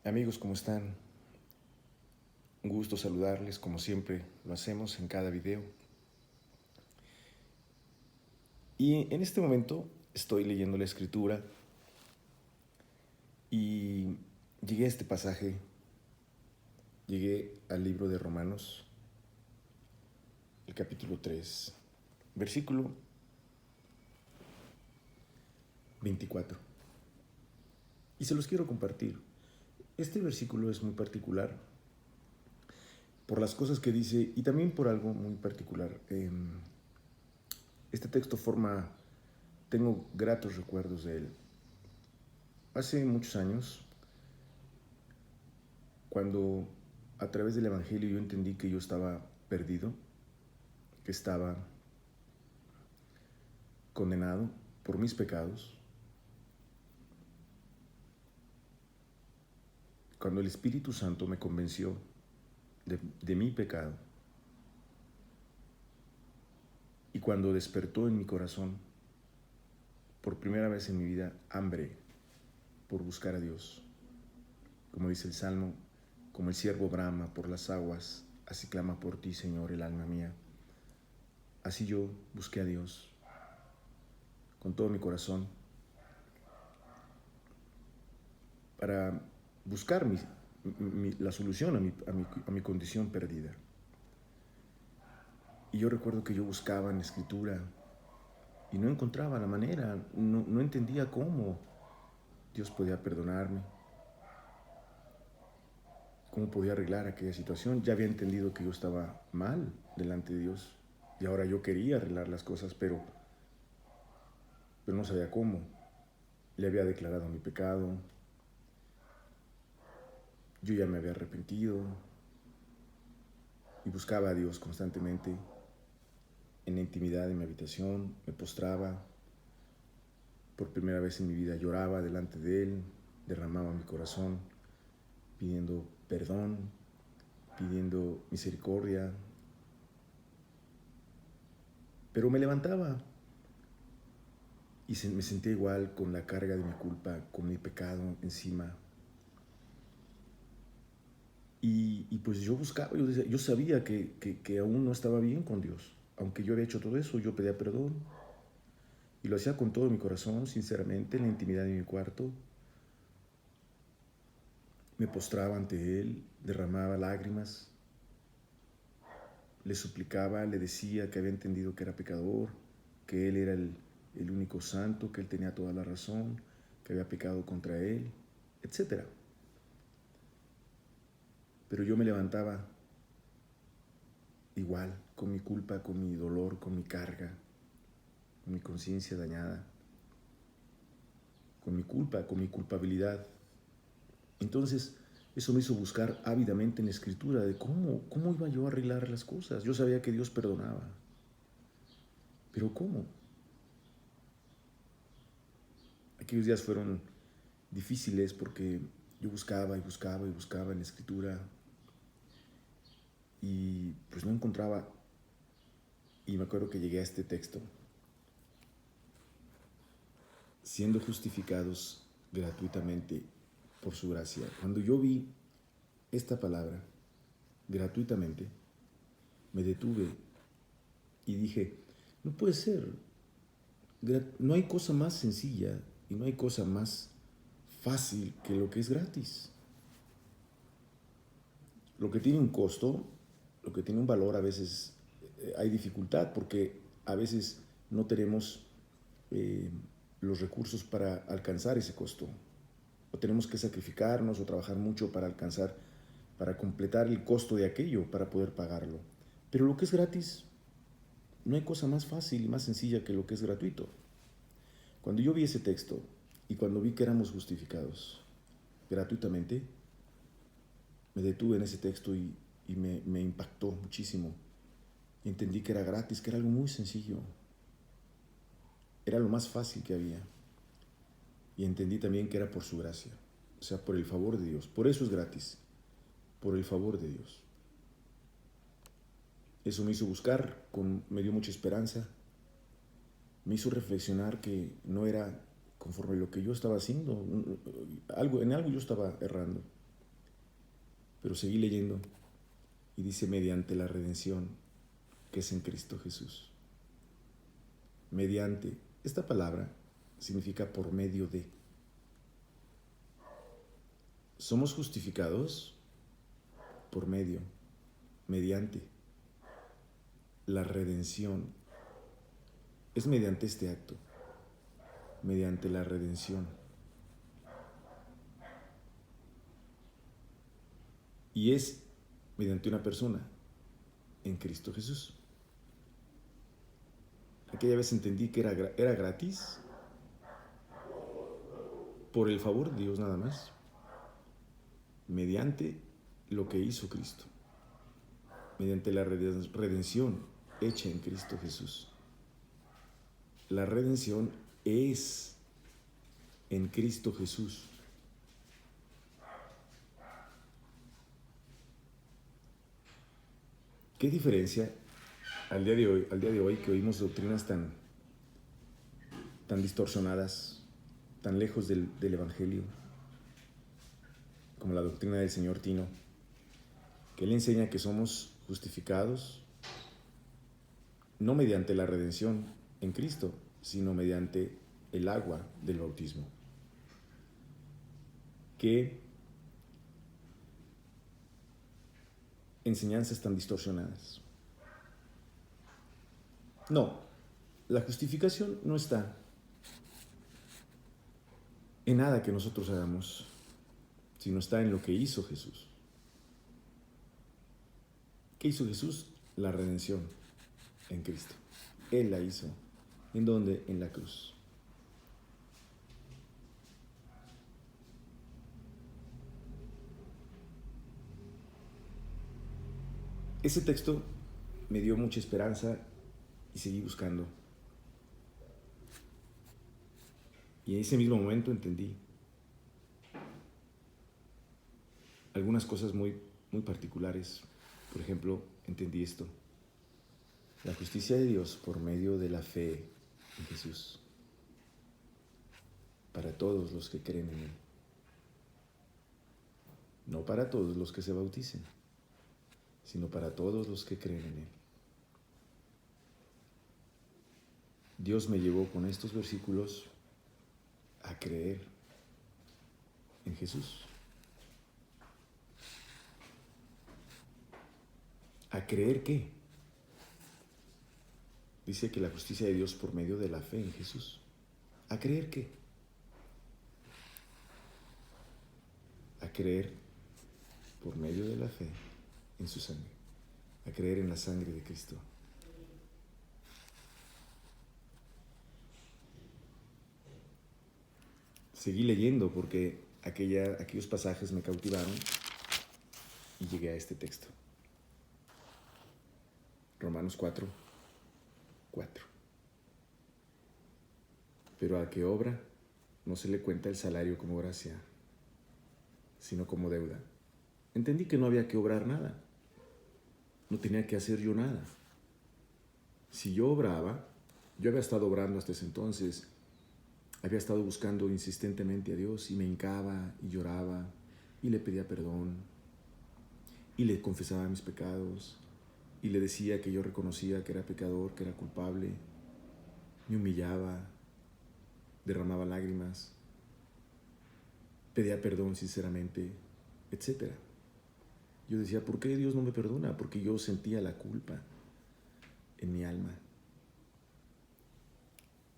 Amigos, ¿cómo están? Un gusto saludarles, como siempre lo hacemos en cada video. Y en este momento estoy leyendo la escritura y llegué a este pasaje, llegué al libro de Romanos, el capítulo 3, versículo 24. Y se los quiero compartir. Este versículo es muy particular por las cosas que dice y también por algo muy particular. Este texto tengo gratos recuerdos de él. Hace muchos años, cuando a través del Evangelio yo entendí que yo estaba perdido, que estaba condenado por mis pecados, cuando el Espíritu Santo me convenció de mi pecado y cuando despertó en mi corazón, por primera vez en mi vida, hambre por buscar a Dios. Como dice el Salmo, como el siervo brama por las aguas, así clama por ti, Señor, el alma mía. Así yo busqué a Dios con todo mi corazón para buscar la solución a mi condición perdida. Y yo recuerdo que yo buscaba en la escritura y no encontraba la manera, no entendía cómo Dios podía perdonarme, cómo podía arreglar aquella situación. Ya había entendido que yo estaba mal delante de Dios y ahora yo quería arreglar las cosas, pero no sabía cómo. Le había declarado mi pecado, yo ya me había arrepentido y buscaba a Dios constantemente en la intimidad de mi habitación, me postraba. Por primera vez en mi vida lloraba delante de Él, derramaba mi corazón, pidiendo perdón, pidiendo misericordia. Pero me levantaba y me sentía igual con la carga de mi culpa, con mi pecado encima. Y pues yo buscaba, yo sabía que aún no estaba bien con Dios. Aunque yo había hecho todo eso, yo pedía perdón. Y lo hacía con todo mi corazón, sinceramente, en la intimidad de mi cuarto. Me postraba ante Él, derramaba lágrimas, le suplicaba, le decía que había entendido que era pecador, que Él era el único santo, que Él tenía toda la razón, que había pecado contra Él, etc. Pero yo me levantaba igual, con mi culpa, con mi dolor, con mi carga, con mi conciencia dañada, con mi culpa, con mi culpabilidad. Entonces, eso me hizo buscar ávidamente en la Escritura de cómo iba yo a arreglar las cosas. Yo sabía que Dios perdonaba, pero ¿cómo? Aquellos días fueron difíciles porque yo buscaba y buscaba y buscaba en la Escritura y pues no encontraba. Y me acuerdo que llegué a este texto: siendo justificados gratuitamente por su gracia. Cuando yo vi esta palabra, gratuitamente, me detuve y dije, no puede ser, no hay cosa más sencilla y no hay cosa más fácil que lo que es gratis. Lo que tiene un costo, lo que tiene un valor, a veces hay dificultad porque a veces no tenemos los recursos para alcanzar ese costo. O tenemos que sacrificarnos o trabajar mucho para alcanzar, para completar el costo de aquello, para poder pagarlo. Pero lo que es gratis, no hay cosa más fácil y más sencilla que lo que es gratuito. Cuando yo vi ese texto y cuando vi que éramos justificados gratuitamente, me detuve en ese texto y me impactó muchísimo. Y entendí que era gratis, que era algo muy sencillo. Era lo más fácil que había. Y entendí también que era por su gracia, o sea, por el favor de Dios. Por eso es gratis, por el favor de Dios. Eso me hizo buscar, me dio mucha esperanza, me hizo reflexionar que no era conforme lo que yo estaba haciendo, en algo yo estaba errando. Pero seguí leyendo y dice mediante la redención que es en Cristo Jesús. Mediante. Esta palabra significa por medio de. Somos justificados por medio, mediante. La redención es mediante este acto, mediante la redención. Y es mediante una persona, en Cristo Jesús. Aquella vez entendí que era gratis, por el favor de Dios nada más, mediante lo que hizo Cristo, mediante la redención hecha en Cristo Jesús. La redención es en Cristo Jesús. ¿Qué diferencia al día de hoy que oímos doctrinas tan distorsionadas, tan lejos del Evangelio, como la doctrina del señor Tino, que él enseña que somos justificados no mediante la redención en Cristo, sino mediante el agua del bautismo? ¿Qué enseñanzas tan distorsionadas? No, la justificación no está en nada que nosotros hagamos, sino está en lo que hizo Jesús. ¿Qué hizo Jesús? La redención en Cristo. Él la hizo. ¿En dónde? En la cruz. Ese texto me dio mucha esperanza y seguí buscando. Y en ese mismo momento entendí algunas cosas muy particulares. Por ejemplo, entendí esto: la justicia de Dios por medio de la fe en Jesús, para todos los que creen en Él, no para todos los que se bauticen, sino para todos los que creen en Él. Dios me llevó con estos versículos a creer en Jesús. ¿A creer qué? Dice que la justicia de Dios por medio de la fe en Jesús. ¿A creer qué? A creer por medio de la fe en su sangre. A creer en la sangre de Cristo. Seguí leyendo porque aquellos pasajes me cautivaron y llegué a este texto. Romanos 4:4. Pero al que obra no se le cuenta el salario como gracia, sino como deuda. Entendí que no había que obrar nada. No tenía que hacer yo nada. Si yo obraba, yo había estado obrando hasta ese entonces. Había estado buscando insistentemente a Dios y me hincaba y lloraba y le pedía perdón y le confesaba mis pecados y le decía que yo reconocía que era pecador, que era culpable. Me humillaba, derramaba lágrimas, pedía perdón sinceramente, etc. Yo decía, ¿por qué Dios no me perdona? Porque yo sentía la culpa en mi alma.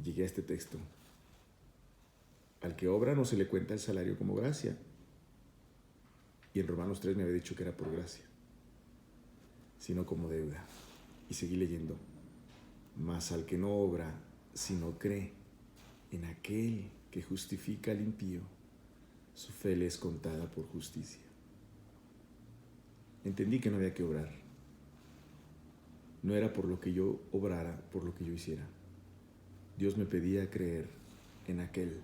Llegué a este texto. Al que obra no se le cuenta el salario como gracia. Y en Romanos 3 me había dicho que era por gracia, sino como deuda. Y seguí leyendo. Mas al que no obra, sino cree en aquel que justifica al impío, su fe le es contada por justicia. Entendí que no había que obrar. No era por lo que yo obrara, por lo que yo hiciera. Dios me pedía creer en aquel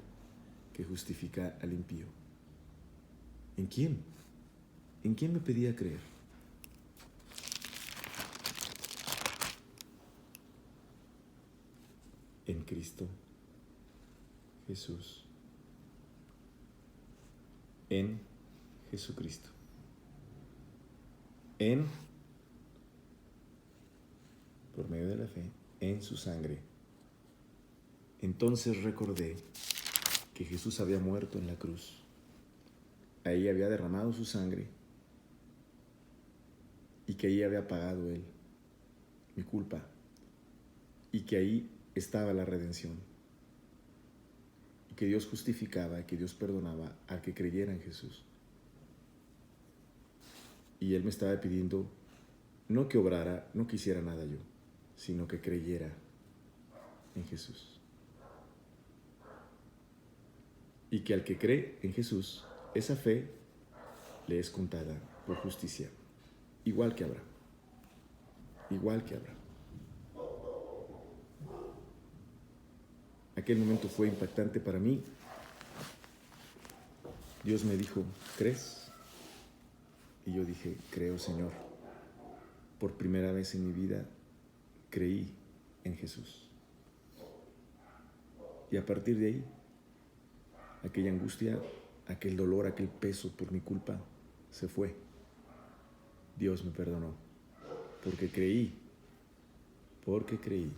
que justifica al impío. ¿En quién? ¿En quién me pedía creer? En Cristo Jesús. En Jesucristo. en, por medio de la fe, en su sangre. Entonces recordé que Jesús había muerto en la cruz. Ahí había derramado su sangre y que ahí había pagado Él mi culpa y que ahí estaba la redención y que Dios justificaba y que Dios perdonaba al que creyera en Jesús. Y Él me estaba pidiendo no que obrara, no que hiciera nada yo, sino que creyera en Jesús. Y que al que cree en Jesús, esa fe le es contada por justicia, igual que Abraham. Igual que Abraham. Aquel momento fue impactante para mí. Dios me dijo, ¿crees? Y yo dije, creo, Señor. Por primera vez en mi vida creí en Jesús. Y a partir de ahí, aquella angustia, aquel dolor, aquel peso por mi culpa se fue. Dios me perdonó. Porque creí. Porque creí.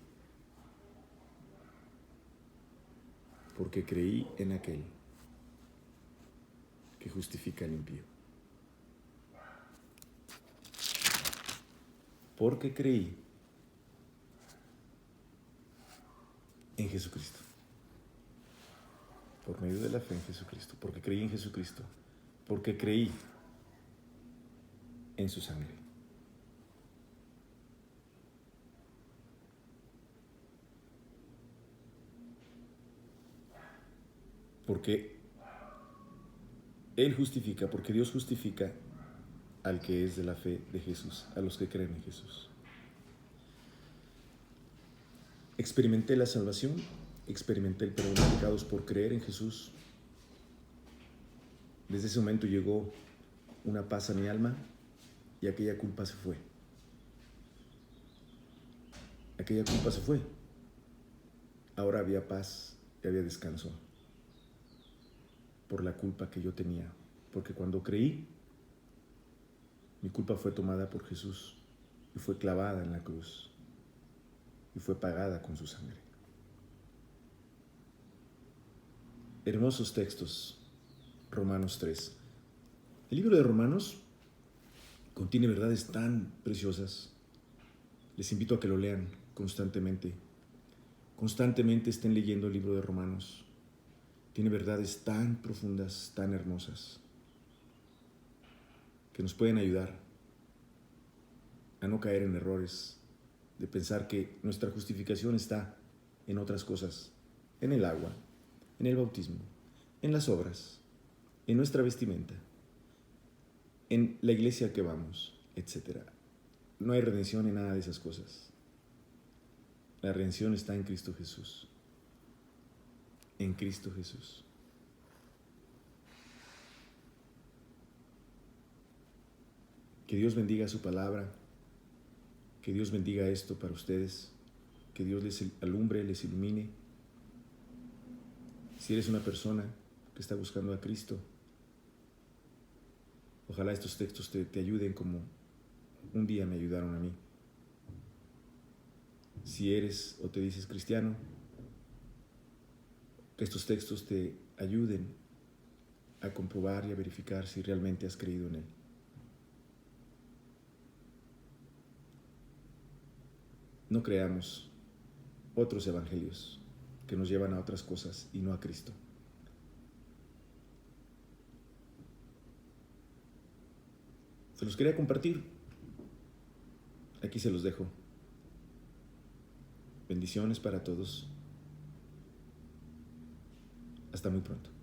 Porque creí en aquel que justifica al impío. Porque creí en Jesucristo. Por medio de la fe en Jesucristo. Porque creí en Jesucristo. Porque creí en su sangre. Porque Él justifica, porque Dios justifica al que es de la fe de Jesús, a los que creen en Jesús. Experimenté la salvación, experimenté el perdón de pecados por creer en Jesús. Desde ese momento llegó una paz a mi alma y aquella culpa se fue. Aquella culpa se fue. Ahora había paz y había descanso por la culpa que yo tenía. Porque cuando creí, mi culpa fue tomada por Jesús y fue clavada en la cruz y fue pagada con su sangre. Hermosos textos, Romanos 3. El libro de Romanos contiene verdades tan preciosas. Les invito a que lo lean constantemente. Constantemente estén leyendo el libro de Romanos. Tiene verdades tan profundas, tan hermosas, que nos pueden ayudar a no caer en errores de pensar que nuestra justificación está en otras cosas, en el agua, en el bautismo, en las obras, en nuestra vestimenta, en la iglesia que vamos, etc. No hay redención en nada de esas cosas. La redención está en Cristo Jesús. En Cristo Jesús. Que Dios bendiga su palabra, que Dios bendiga esto para ustedes, que Dios les alumbre, les ilumine. Si eres una persona que está buscando a Cristo, ojalá estos textos te ayuden como un día me ayudaron a mí. Si eres o te dices cristiano, que estos textos te ayuden a comprobar y a verificar si realmente has creído en Él. No creamos otros evangelios que nos llevan a otras cosas y no a Cristo. Se los quería compartir. Aquí se los dejo. Bendiciones para todos. Hasta muy pronto.